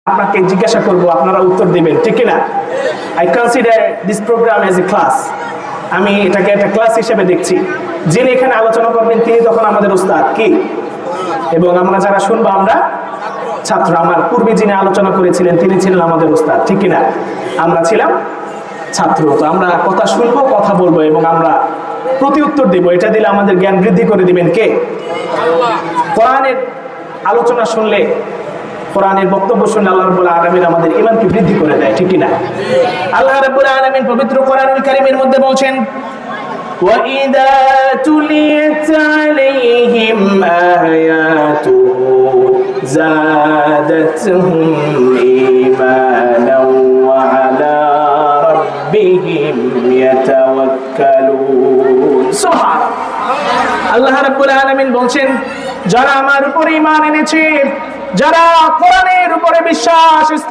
আপনাকে জিজ্ঞাসা করব, আপনারা উত্তর দিবেন, ঠিক না? I consider this programme as a class. আমি এটাকে একটা ক্লাস হিসেবে দেখছি। যিনি এখানে আলোচনা করবেন তিনি তখন আমাদের উস্তাদ, কি? এবং আমরা যারা শুনবো আমরা ছাত্র। আমার পূর্বে যিনি আলোচনা করেছিলেন তিনি ছিলেন আমাদের উস্তাদ, ঠিক না? আমরা ছিলাম ছাত্র। তো আমরা কথা শুনবো, কথা বলবো এবং আমরা প্রতি উত্তর দেব। এটা দিলে আমাদের জ্ঞান বৃদ্ধি করে দিবেন কে? কোরআনের আলোচনা শুনলে, কোরআনের বক্তব্য শুনলে আল্লাহ রাব্বুল আলামিন আমাদের ঈমানকে বৃদ্ধি করে দেয়, ঠিক না? আল্লাহ রাব্বুল আলামিন পবিত্র কোরআনুল কারীমের মধ্যে বলছেন, وَإِذَا تُلِيَتْ عَلَيْهِمْ آيَاتُهُ زَادَتْهُمْ إِيمَانًا وَعَلَى رَبِّهِمْ يَتَوَكَّلُونَ। সুবহানাল্লাহ। আল্লাহ রাব্বুল আলামিন বলছেন, যারা আমার উপর ঈমান এনেছে, যারা কোরআনের উপরে বিশ্বাস